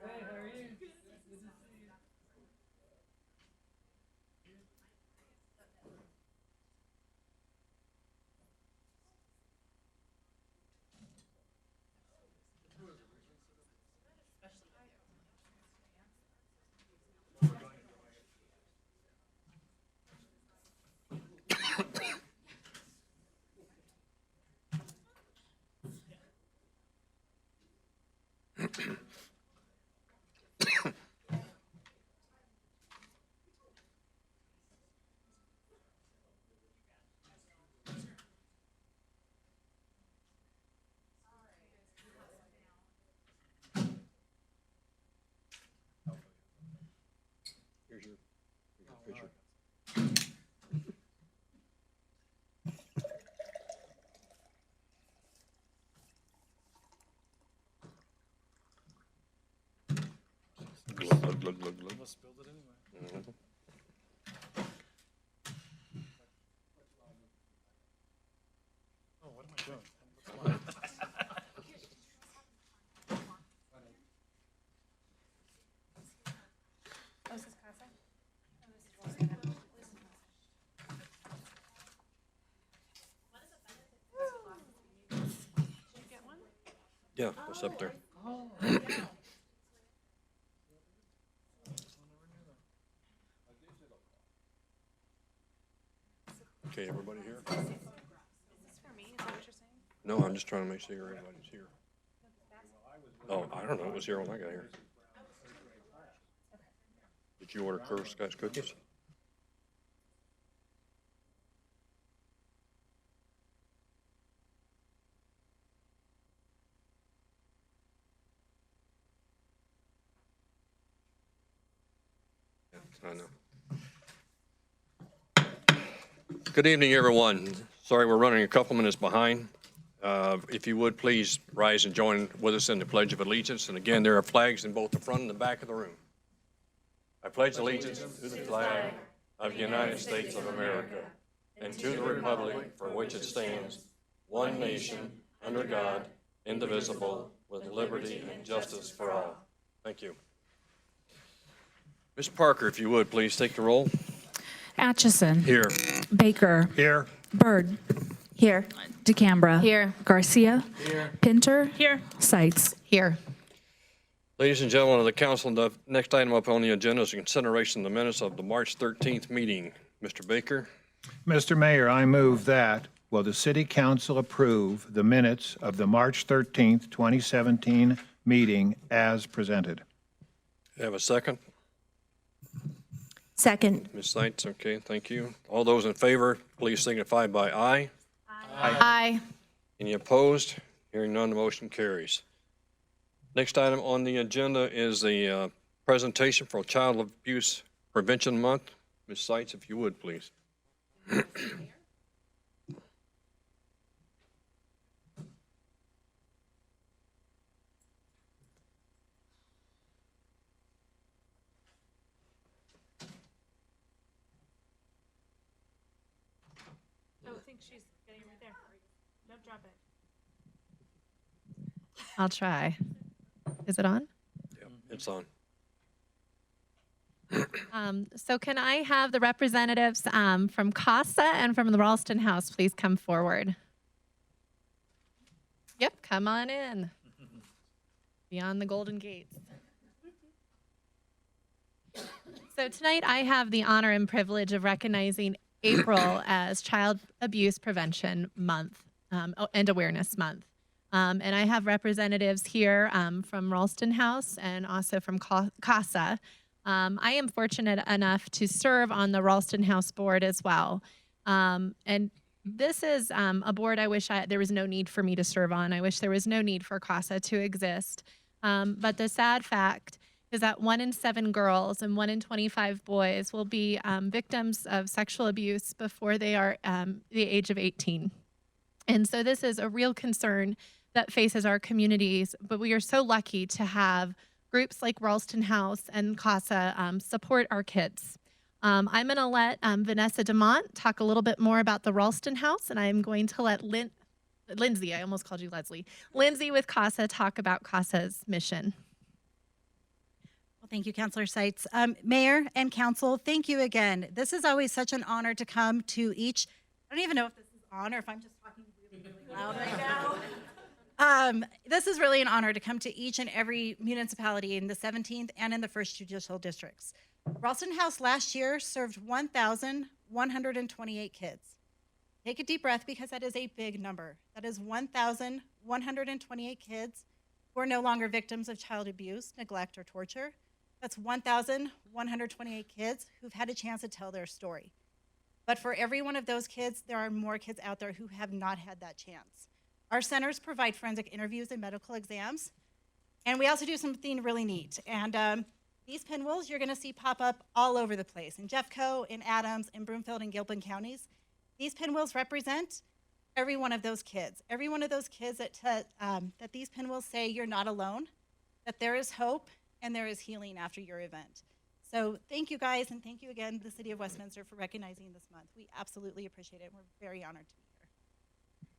Hey, how are you? Good to see you. Here's your picture. Look. Almost spilled it anyway. Oh, what am I doing? Oh, is this Casa? Oh, this is Rosetta. Did you get one? Yeah, it's up there. Oh. Okay, everybody here? Is this for me? Is that what you're saying? No, I'm just trying to make sure everybody's here. Oh, I don't know. It was here when I got here. Did you order Girl Scouts cookies? Yeah, I know. Good evening, everyone. Sorry we're running a couple minutes behind. If you would, please rise and join with us in the Pledge of Allegiance. And again, there are flags in both the front and the back of the room. I pledge allegiance to the flag of the United States of America and to the republic for which it stands, one nation, under God, indivisible, with liberty and justice for all. Thank you. Ms. Parker, if you would, please take the roll. Atchison. Here. Baker. Here. Bird. Here. DeCambra. Here. Garcia. Here. Pinter. Here. Seitz. Here. Ladies and gentlemen of the council, the next item up on the agenda is consideration of the minutes of the March 13th meeting. Mr. Baker? Mr. Mayor, I move that, will the city council approve the minutes of the March 13th, 2017 meeting as presented? Have a second? Second. Ms. Seitz, okay, thank you. All those in favor, please signify by aye. Aye. Any opposed? Hearing none, the motion carries. Next item on the agenda is the presentation for Child Abuse Prevention Month. Ms. Seitz, if you would, please. I think she's getting right there. Don't drop it. I'll try. Is it on? Yeah, it's on. So can I have the representatives from CASA and from the Ralston House please come forward? Yep, come on in. Beyond the Golden Gates. So tonight I have the honor and privilege of recognizing April as Child Abuse Prevention Month and Awareness Month. And I have representatives here from Ralston House and also from CASA. I am fortunate enough to serve on the Ralston House board as well. And this is a board I wish there was no need for me to serve on. I wish there was no need for CASA to exist. But the sad fact is that 1 in 7 girls and 1 in 25 boys will be victims of sexual abuse before they are the age of 18. And so this is a real concern that faces our communities, but we are so lucky to have groups like Ralston House and CASA support our kids. I'm going to let Vanessa DeMont talk a little bit more about the Ralston House, and I'm going to let Lindsay, I almost called you Leslie, Lindsay with CASA talk about CASA's mission. Well, thank you, Councilor Seitz. Mayor and Council, thank you again. This is always such an honor to come to each, I don't even know if this is on or if I'm just talking really, really loud right now. This is really an honor to come to each and every municipality in the 17th and in the 1st Judicial Districts. Ralston House last year served 1,128 kids. Take a deep breath because that is a big number. That is 1,128 kids who are no longer victims of child abuse, neglect, or torture. That's 1,128 kids who've had a chance to tell their story. But for every one of those kids, there are more kids out there who have not had that chance. Our centers provide forensic interviews and medical exams, and we also do something really neat. And these pinwheels you're gonna see pop up all over the place, in Jeffco, in Adams, in Broomfield, and Gilpin counties. These pinwheels represent every one of those kids. Every one of those kids that these pinwheels say you're not alone, that there is hope, and there is healing after your event. So thank you guys, and thank you again, the City of Westminster, for recognizing this month. We absolutely appreciate it. We're very honored to be here.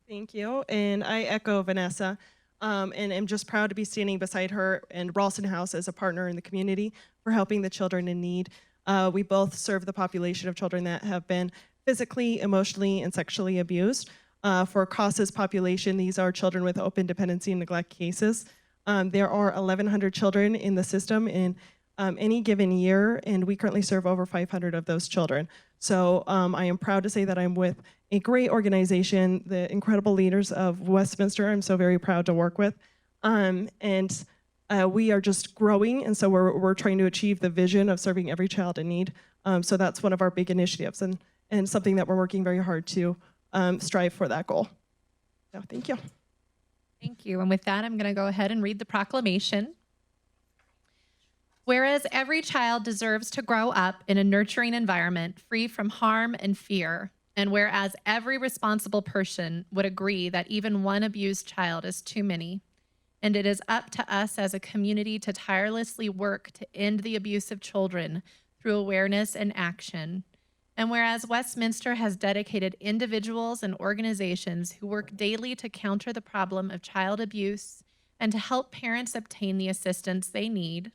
Thank you, and I echo Vanessa, and am just proud to be standing beside her and Ralston House as a partner in the community for helping the children in need. We both serve the population of children that have been physically, emotionally, and sexually abused. For CASA's population, these are children with open dependency and neglect cases. There are 1,100 children in the system in any given year, and we currently serve over 500 of those children. So I am proud to say that I'm with a great organization, the incredible leaders of Westminster. I'm so very proud to work with. We are just growing, and so we're trying to achieve the vision of serving every child in need. So that's one of our big initiatives and something that we're working very hard to strive for that goal. So thank you. Thank you. And with that, I'm going to go ahead and read the proclamation. Whereas every child deserves to grow up in a nurturing environment free from harm and fear, and whereas every responsible person would agree that even one abused child is too many, and it is up to us as a community to tirelessly work to end the abuse of children through awareness and action. And whereas Westminster has dedicated individuals and organizations who work daily to counter the problem of child abuse and to help parents obtain the assistance they need,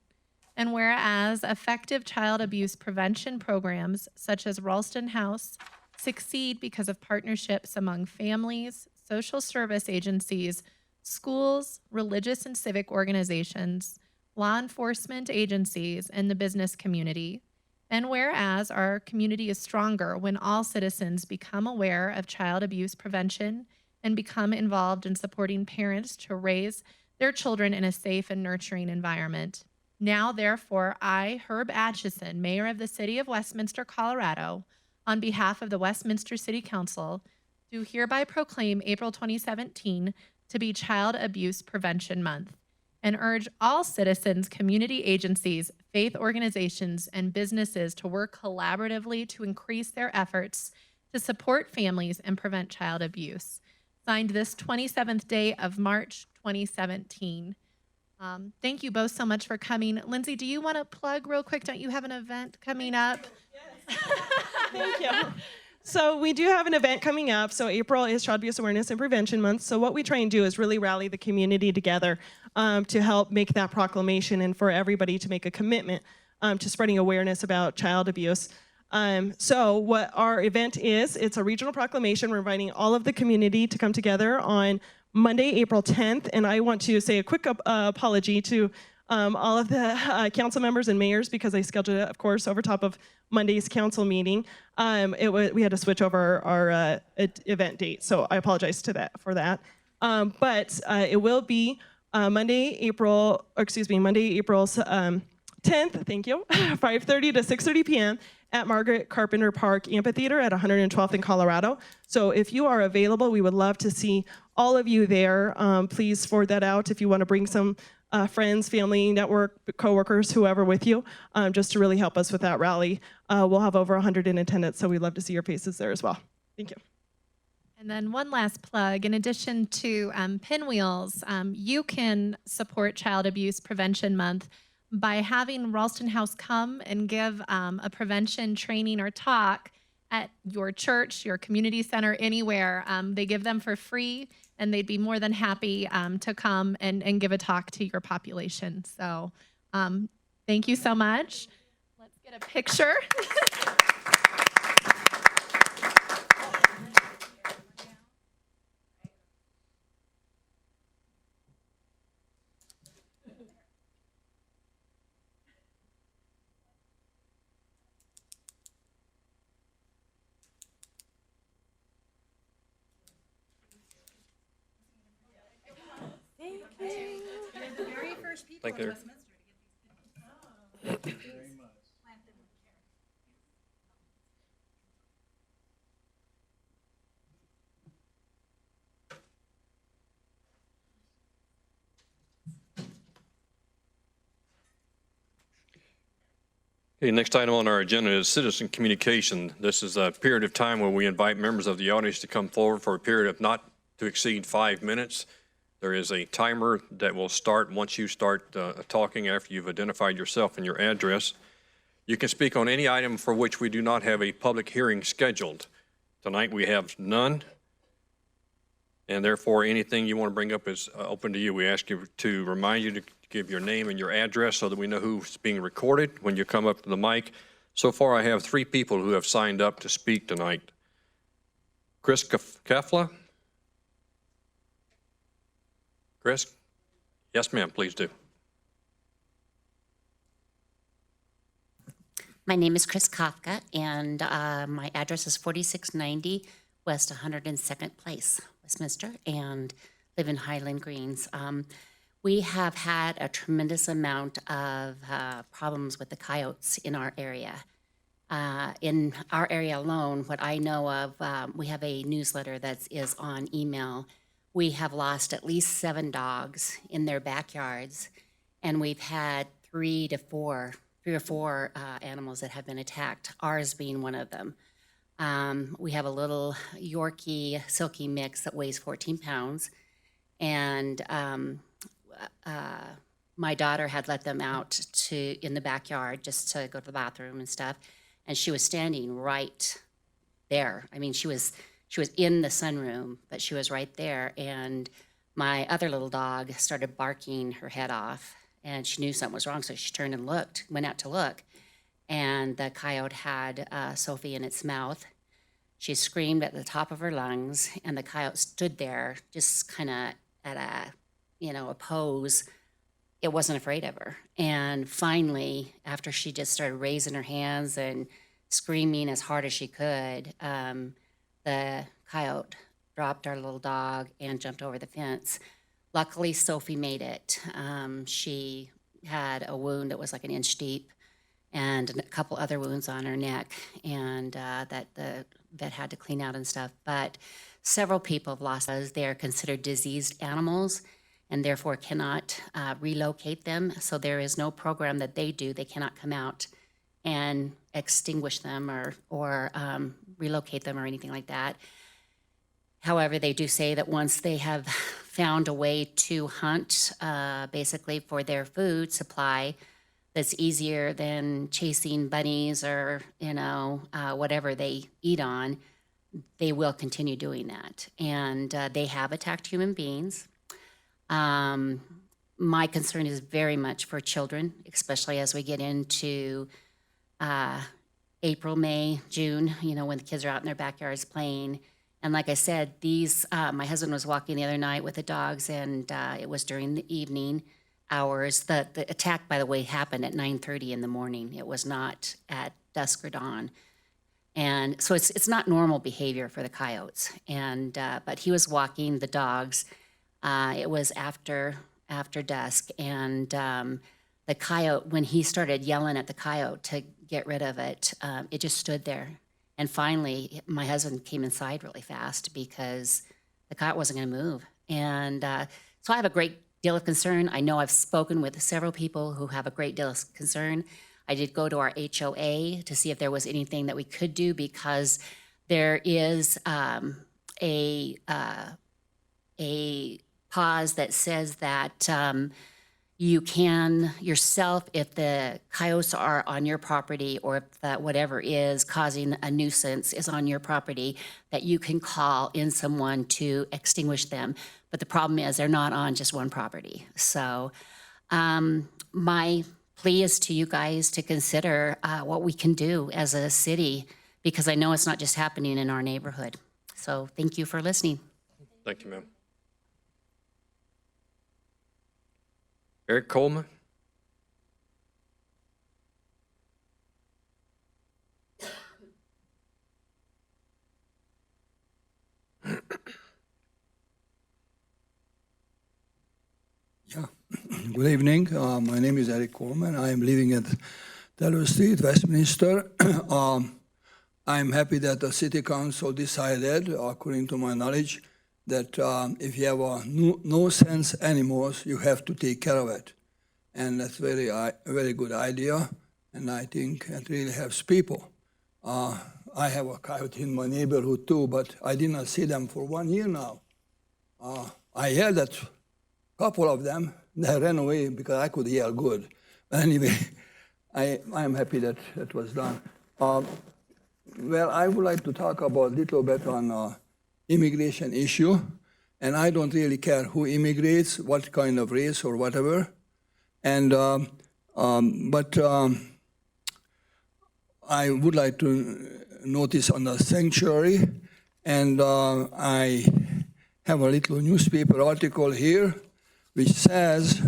and whereas effective child abuse prevention programs such as Ralston House succeed because of partnerships among families, social service agencies, schools, religious and civic organizations, law enforcement agencies, and the business community. And whereas our community is stronger when all citizens become aware of child abuse prevention and become involved in supporting parents to raise their children in a safe and nurturing environment. Now, therefore, I, Herb Atchison, Mayor of the City of Westminster, Colorado, on behalf of the Westminster City Council, do hereby proclaim April 2017 to be Child Abuse Prevention Month, and urge all citizens, community agencies, faith organizations, and businesses to work collaboratively to increase their efforts to support families and prevent child abuse. Signed this 27th day of March 2017. Thank you both so much for coming. Lindsay, do you want to plug real quick? Don't you have an event coming up? Yes. Thank you. So we do have an event coming up. So April is Child Abuse Awareness and Prevention Month. So what we try and do is really rally the community together to help make that proclamation and for everybody to make a commitment to spreading awareness about child abuse. So what our event is, it's a regional proclamation. We're inviting all of the community to come together on Monday, April 10th. And I want to say a quick apology to all of the council members and mayors because I scheduled it, of course, over top of Monday's council meeting. We had to switch over our event date, so I apologize for that. But it will be Monday, April 10th, thank you, 5:30 to 6:30 p.m. at Margaret Carpenter Park Amphitheater at 112th in Colorado. So if you are available, we would love to see all of you there. Please forward that out if you want to bring some friends, family, network, coworkers, whoever with you, just to really help us with that rally. We'll have over 100 in attendance, so we'd love to see your faces there as well. Thank you. And then one last plug, in addition to Pinwheels, you can support Child Abuse Prevention Month by having Ralston House come and give a prevention training or talk at your church, your community center, anywhere. They give them for free, and they'd be more than happy to come and give a talk to your population. So thank you so much. Let's get a picture. You're the very first people Thank in you. Westminster to get these pictures. Plant them with care. Okay, next item on our agenda is citizen communication. This is a period of time where we invite members of the audience to come forward for a period of not to exceed 5 minutes. There is a timer that will start once you start talking after you've identified yourself and your address. You can speak on any item for which we do not have a public hearing scheduled. Tonight we have none, and therefore anything you want to bring up is open to you. We ask you to remind you to give your name and your address so that we know who's being recorded when you come up to the mic. So far I have 3 people who have signed up to speak tonight. Chris Kefla? Chris? Yes, ma'am, please do. My name is Chris Kafka, and my address is 4690 West 102nd Place, Westminster, and live in Highland Greens. We have had a tremendous amount of problems with the coyotes in our area. In our area alone, what I know of, we have a newsletter that is on email. We have lost at least 7 dogs in their backyards, and we've had 3 or 4 animals that have been attacked, ours being one of them. We have a little Yorkie silky mix that weighs 14 pounds, and my daughter had let them out in the backyard just to go to the bathroom and stuff, and she was standing right there. I mean, she was in the sunroom, but she was right there, and my other little dog started barking her head off, and she knew something was wrong, so she turned and went out to look, and the coyote had Sophie in its mouth. She screamed at the top of her lungs, and the coyote stood there just kind of at a pose. It wasn't afraid of her. And finally, after she just started raising her hands and screaming as hard as she could, the coyote dropped our little dog and jumped over the fence. Luckily, Sophie made it. She had a wound that was like an inch deep and a couple other wounds on her neck, and that the vet had to clean out and stuff. But several people have lost those. They are considered diseased animals and therefore cannot relocate them. So there is no program that they do. They cannot come out and extinguish them or relocate them or anything like that. However, they do say that once they have found a way to hunt basically for their food supply that's easier than chasing bunnies or, whatever they eat on, they will continue doing that. And they have attacked human beings. My concern is very much for children, especially as we get into April, May, June, when the kids are out in their backyards playing. And like I said, my husband was walking the other night with the dogs, and it was during the evening hours. The attack, by the way, happened at 9:30 in the morning. It was not at dusk or dawn. And so it's not normal behavior for the coyotes. And but he was walking the dogs. It was after dusk, and the coyote, when he started yelling at the coyote to get rid of it, it just stood there. And finally, my husband came inside really fast because the coyote wasn't going to move. And so I have a great deal of concern. I know I've spoken with several people who have a great deal of concern. I did go to our HOA to see if there was anything that we could do, because there is a clause that says that you can yourself, if the coyotes are on your property, or if that whatever is causing a nuisance is on your property, that you can call in someone to extinguish them. But the problem is they're not on just one property. So my plea is to you guys to consider what we can do as a city, because I know it's not just happening in our neighborhood. So thank you for listening. Thank you, ma'am. Eric Coleman? Yeah. Good evening. My name is Eric Coleman. I am living at Taylor Street, Westminster. I'm happy that the City Council decided, according to my knowledge, that if you have no-sense animals, you have to take care of it. And that's a very good idea, and I think it really helps people. I have a coyote in my neighborhood too, but I did not see them for 1 year now. I yelled at a couple of them. They ran away because I could yell good. But anyway, I'm happy that it was done. Well, I would like to talk about a little bit on immigration issue, and I don't really care who immigrates, what kind of race or whatever. And but I would like to notice on the sanctuary, and I have a little newspaper article here which says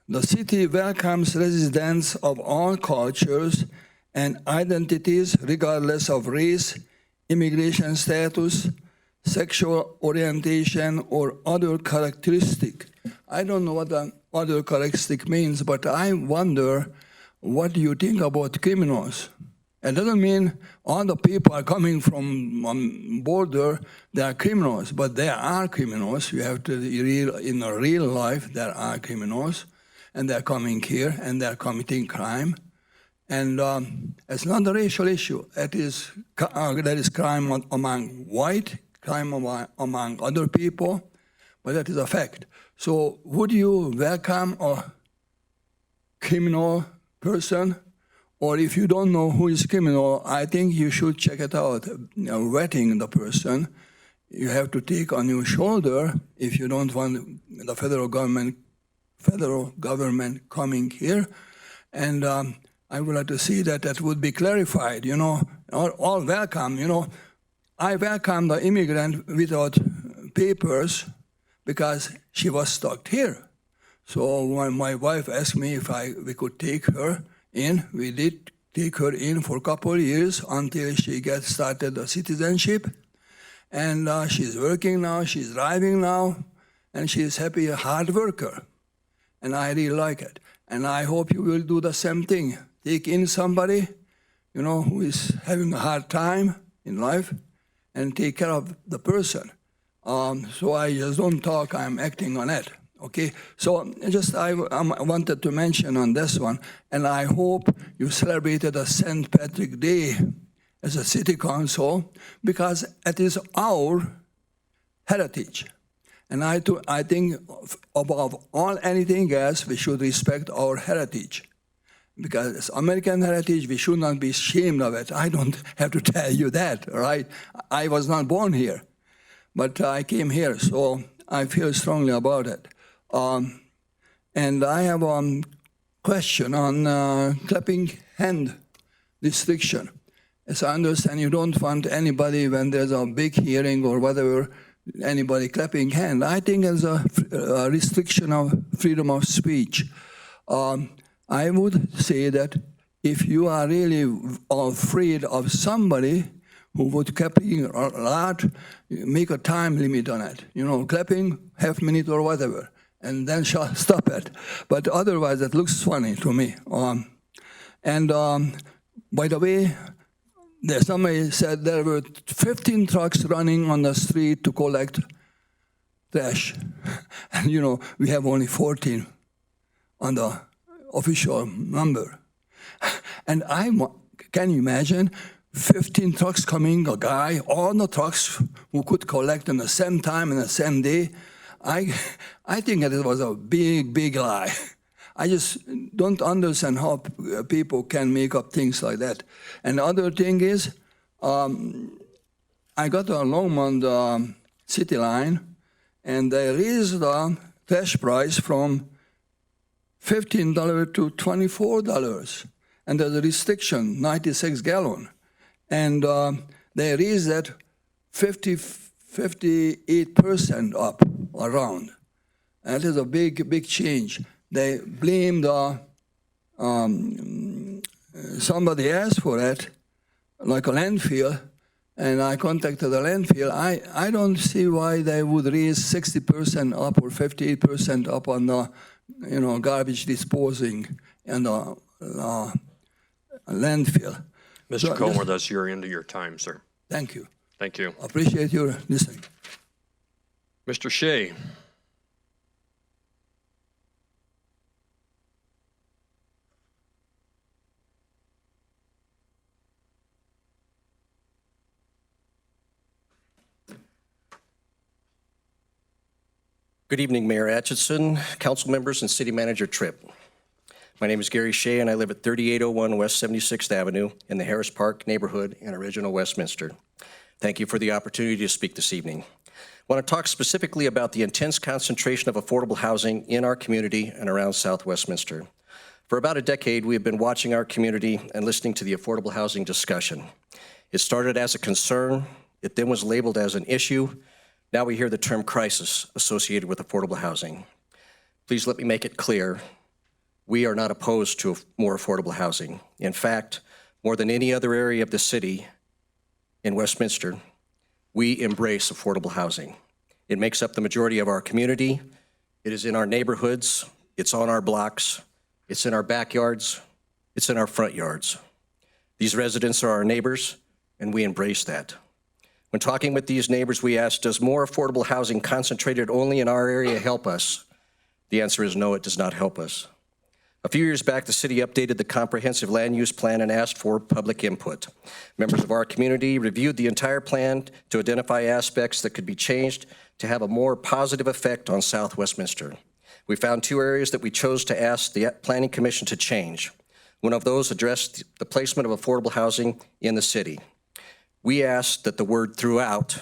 the city welcomes residents of all cultures and identities, regardless of race, immigration status, sexual orientation, or other characteristic. I don't know what the other characteristic means, but I wonder, what do you think about criminals? It doesn't mean all the people are coming from border, they are criminals, but there are criminals. You have to in a real life, there are criminals, and they're coming here and they're committing crime. And it's not a racial issue. There is crime among white, crime among other people, but that is a fact. So would you welcome a criminal person? Or if you don't know who is criminal, I think you should check it out. Vetting the person, you have to take on your shoulder if you don't want the federal government coming here. And I would like to see that would be clarified, all welcome, I welcome the immigrant without papers because she was stuck here. So when my wife asked me if we could take her in, we did take her in for a couple of years until she started the citizenship. And she's working now, she's driving now, and she's happy, a hard worker. And I really like it. And I hope you will do the same thing. Take in somebody, who is having a hard time in life, and take care of the person. So I just don't talk, I'm acting on it. Okay, so I wanted to mention on this one, and I hope you celebrated a St. Patrick's Day as a city council, because it is our heritage. And I think above all anything else, we should respect our heritage. because it's American heritage, we should not be ashamed of it. I don't have to tell you that, all right? I was not born here, but I came here, so I feel strongly about it. And I have a question on clapping hand restriction. As I understand, you don't want anybody, when there's a big hearing or whatever, anybody clapping hand. I think it's a restriction of freedom of speech. I would say that if you are really afraid of somebody who would clapping a lot, make a time limit on it. You know, clapping half minute or whatever, and then stop it. But otherwise, it looks funny to me. By the way, somebody said there were 15 trucks running on the street to collect trash. And, you know, we have only 14 on the official number. And can you imagine 15 trucks coming, a guy, all the trucks who could collect in the same time and the same day? I think that it was a big, big lie. I just don't understand how people can make up things like that. And the other thing is, I got a Longmont City Line, and they raised the trash price from $15 to $24. And there's a restriction, 96 gallon. And they raised that 58% up around. That is a big, big change. They blamed somebody else for it, like a landfill, and I contacted the landfill. I don't see why they would raise 60% up or 58% up on the, you know, garbage disposing and the landfill. Mr. Comer, that's your end of your time, sir. Thank you. Thank you. Appreciate your listening. Mr. Shea. Good evening, Mayor Atchison, council members, and City Manager Tripp. My name is Gary Shea, and I live at 3801 West 76th Avenue in the Harris Park neighborhood in original Westminster. Thank you for the opportunity to speak this evening. I want to talk specifically about the intense concentration of affordable housing in our community and around South Westminster. For about a decade, we have been watching our community and listening to the affordable housing discussion. It started as a concern. It then was labeled as an issue. Now we hear the term crisis associated with affordable housing. Please let me make it clear, we are not opposed to more affordable housing. In fact, more than any other area of the city in Westminster, we embrace affordable housing. It makes up the majority of our community. It is in our neighborhoods. It's on our blocks. It's in our backyards. It's in our front yards. These residents are our neighbors, and we embrace that. When talking with these neighbors, we asked, does more affordable housing concentrated only in our area help us? The answer is no, it does not help us. A few years back, the city updated the comprehensive land use plan and asked for public input. Members of our community reviewed the entire plan to identify aspects that could be changed to have a more positive effect on South Westminster. We found two areas that we chose to ask the Planning Commission to change. One of those addressed the placement of affordable housing in the city. We asked that the word throughout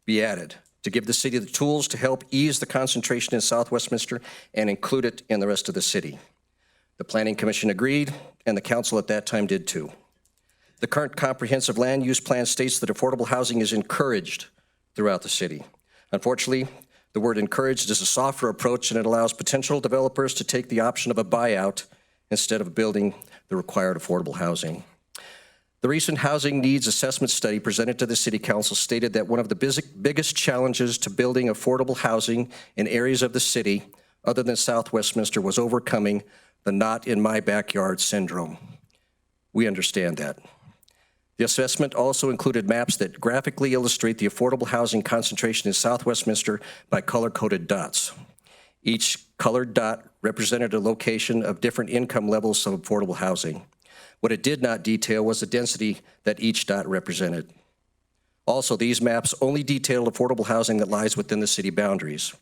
be added to give the city the tools to help ease the concentration in South Westminster and include it in the rest of the city. The Planning Commission agreed, and the council at that time did too. The current comprehensive land use plan states that affordable housing is encouraged throughout the city. Unfortunately, the word encouraged is a softer approach, and it allows potential developers to take the option of a buyout instead of building the required affordable housing. The recent housing needs assessment study presented to the City Council stated that one of the biggest challenges to building affordable housing in areas of the city other than South Westminster was overcoming the not in my backyard syndrome. We understand that. The assessment also included maps that graphically illustrate the affordable housing concentration in South Westminster by color-coded dots. Each colored dot represented a location of different income levels of affordable housing. What it did not detail was the density that each dot represented. Also, these maps only detailed affordable housing that lies within the city boundaries,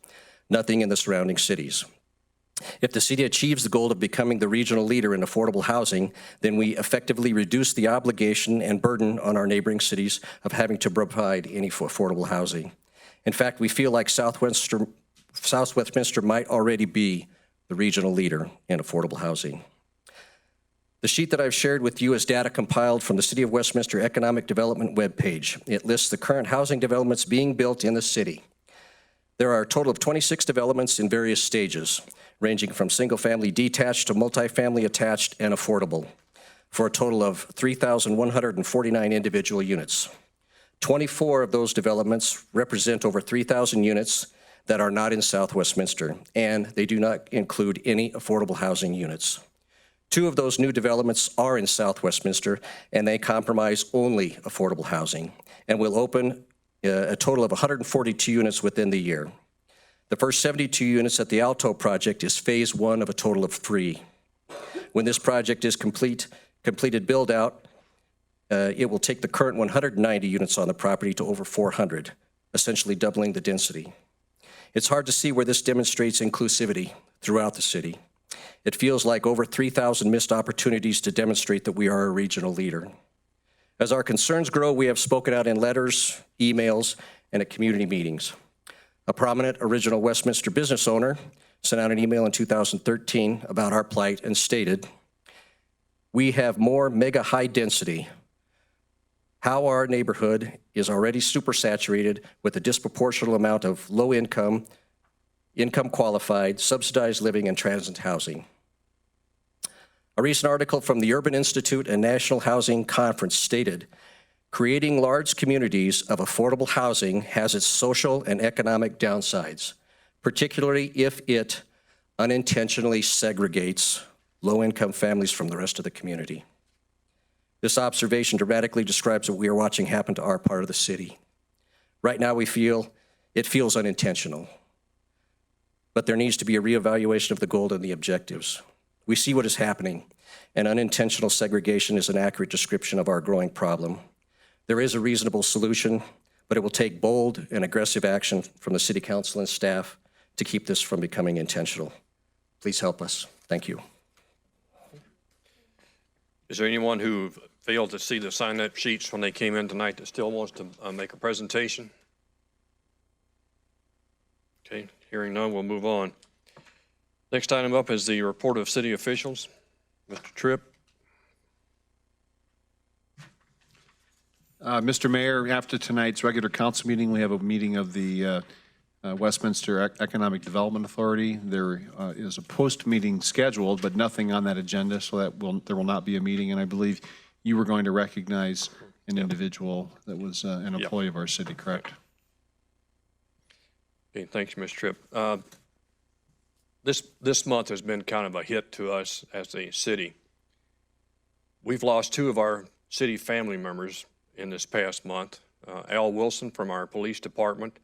nothing in the surrounding cities. If the city achieves the goal of becoming the regional leader in affordable housing, then we effectively reduce the obligation and burden on our neighboring cities of having to provide any affordable housing. In fact, we feel like South Westminster might already be the regional leader in affordable housing. The sheet that I've shared with you is data compiled from the City of Westminster Economic Development webpage. It lists the current housing developments being built in the city. There are a total of 26 developments in various stages, ranging from single-family detached to multifamily attached and affordable, for a total of 3,149 individual units. 24 of those developments represent over 3,000 units that are not in South Westminster, and they do not include any affordable housing units. 2 of those new developments are in South Westminster, and they comprise only affordable housing, and will open a total of 142 units within the year. The first 72 units at the Alto project is phase 1 of a total of 3. When this project is completed build-out, it will take the current 190 units on the property to over 400, essentially doubling the density. It's hard to see where this demonstrates inclusivity throughout the city. It feels like over 3,000 missed opportunities to demonstrate that we are a regional leader. As our concerns grow, we have spoken out in letters, emails, and at community meetings. A prominent original Westminster business owner sent out an email in 2013 about our plight and stated, "We have more mega high density. How our neighborhood is already supersaturated with a disproportionate amount of low income qualified, subsidized living and transit housing." A recent article from the Urban Institute and National Housing Conference stated, "Creating large communities of affordable housing has its social and economic downsides, particularly if it unintentionally segregates low-income families from the rest of the community." This observation dramatically describes what we are watching happen to our part of the city. Right now, it feels unintentional, but there needs to be a reevaluation of the goal and the objectives. We see what is happening, and unintentional segregation is an accurate description of our growing problem. There is a reasonable solution, but it will take bold and aggressive action from the City Council and staff to keep this from becoming intentional. Please help us. Thank you. Is there anyone who failed to see the sign-up sheets when they came in tonight that still wants to make a presentation? Okay, hearing none, we'll move on. Next item up is the report of city officials. Mr. Tripp. Mr. Mayor, after tonight's regular council meeting, we have a meeting of the Westminster Economic Development Authority. There is a post-meeting scheduled, but nothing on that agenda, so there will not be a meeting. And I believe you were going to recognize an individual that was an employee of our city, correct? Okay, thanks, Mr. Tripp. This month has been kind of a hit to us as a city. We've lost 2 of our city family members in this past month, Al Wilson from our police department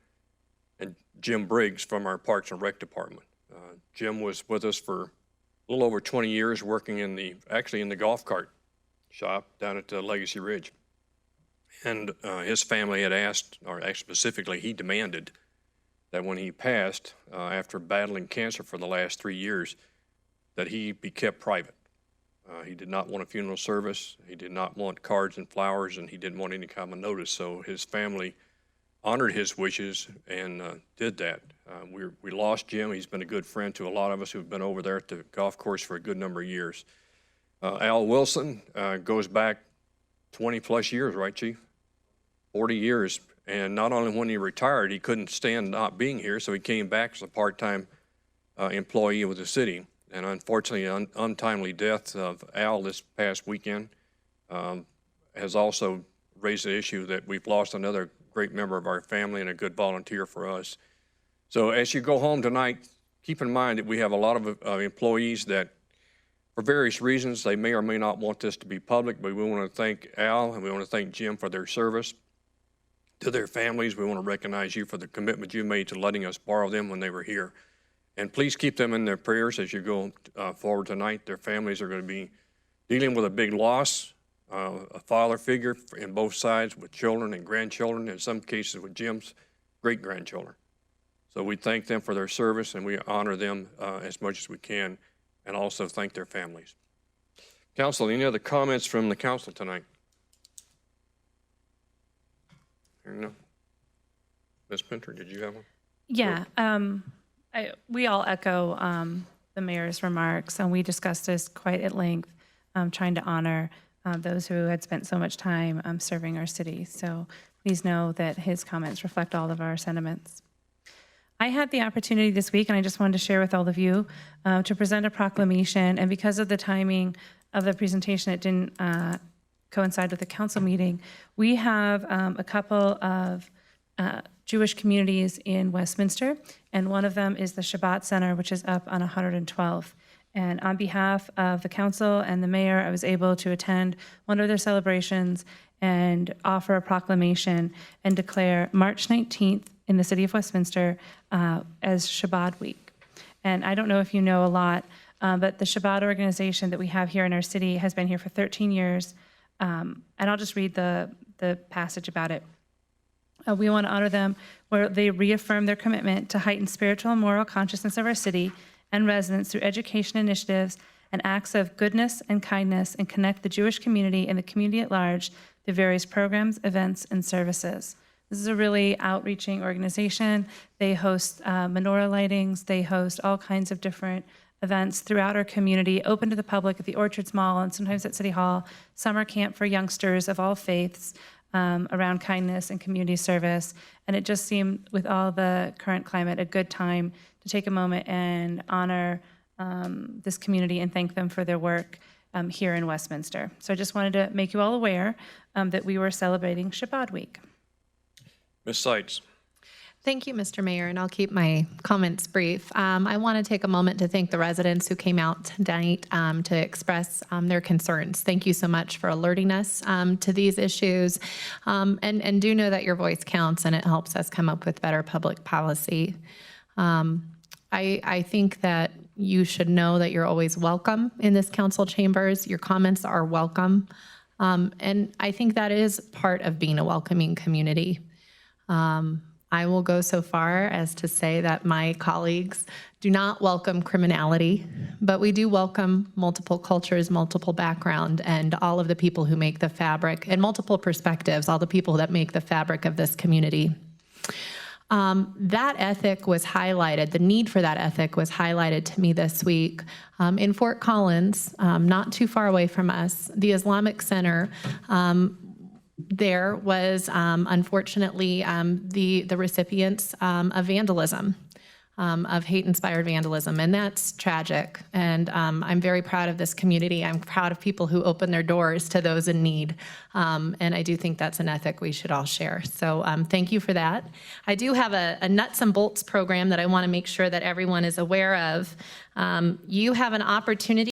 and Jim Briggs from our Parks and Rec department. Jim was with us for a little over 20 years working in the golf cart shop down at Legacy Ridge. And his family had asked, or actually specifically he demanded, that when he passed, after battling cancer for the last 3 years, that he be kept private. He did not want a funeral service, he did not want cards and flowers, and he didn't want any kind of notice. So his family honored his wishes and did that. We lost Jim. He's been a good friend to a lot of us who've been over there at the golf course for a good number of years. Al Wilson goes back 20 plus years, right, Chief? 40 years. And not only when he retired, he couldn't stand not being here, so he came back as a part-time employee with the city. And unfortunately, untimely death of Al this past weekend has also raised the issue that we've lost another great member of our family and a good volunteer for us. So as you go home tonight, keep in mind that we have a lot of employees that, for various reasons, they may or may not want this to be public, but we want to thank Al and we want to thank Jim for their service. To their families, we want to recognize you for the commitment you made to letting us borrow them when they were here. And please keep them in their prayers as you go forward tonight. Their families are going to be dealing with a big loss, a father figure in both sides with children and grandchildren, in some cases with Jim's great-grandchildren. So we thank them for their service, and we honor them as much as we can, and also thank their families. Council, any other comments from the council tonight? Hearing none. Ms. Pinter, did you have one? Yeah, we all echo the mayor's remarks, and we discussed this quite at length, trying to honor those who had spent so much time serving our city. So please know that his comments reflect all of our sentiments. I had the opportunity this week, and I just wanted to share with all of you, to present a proclamation, and because of the timing of the presentation, it didn't coincide with the council meeting. We have a couple of Jewish communities in Westminster, and one of them is the Shabbat Center, which is up on 112th. And on behalf of the council and the mayor, I was able to attend one of their celebrations and offer a proclamation and declare March 19th in the city of Westminster as Shabbat Week. And I don't know if you know a lot, but the Shabbat organization that we have here in our city has been here for 13 years. And I'll just read the passage about it. We want to honor them where they reaffirm their commitment to heighten spiritual and moral consciousness of our city and residents through education initiatives and acts of goodness and kindness, and connect the Jewish community and the community at large through various programs, events, and services. This is a really outreaching organization. They host menorah lightings. They host all kinds of different events throughout our community, open to the public at the Orchards Mall and sometimes at City Hall, summer camp for youngsters of all faiths, around kindness and community service. And it just seemed, with all the current climate, a good time to take a moment and honor this community and thank them for their work here in Westminster. So I just wanted to make you all aware that we were celebrating Shabbat Week. Ms. Seitz. Thank you, Mr. Mayor, and I'll keep my comments brief. I want to take a moment to thank the residents who came out tonight to express their concerns. Thank you so much for alerting us to these issues, and do know that your voice counts and it helps us come up with better public policy. I think that you should know that you're always welcome in this council chambers. Your comments are welcome, and I think that is part of being a welcoming community. I will go so far as to say that my colleagues do not welcome criminality, but we do welcome multiple cultures, multiple background, and all of the people who make the fabric, and multiple perspectives, all the people that make the fabric of this community. That ethic was highlighted, the need for that ethic was highlighted to me this week. In Fort Collins, not too far away from us, the Islamic Center, there was unfortunately the recipients of vandalism, of hate-inspired vandalism, and that's tragic. And I'm very proud of this community. I'm proud of people who open their doors to those in need, and I do think that's an ethic we should all share. So thank you for that. I do have a nuts and bolts program that I want to make sure that everyone is aware of. You have an opportunity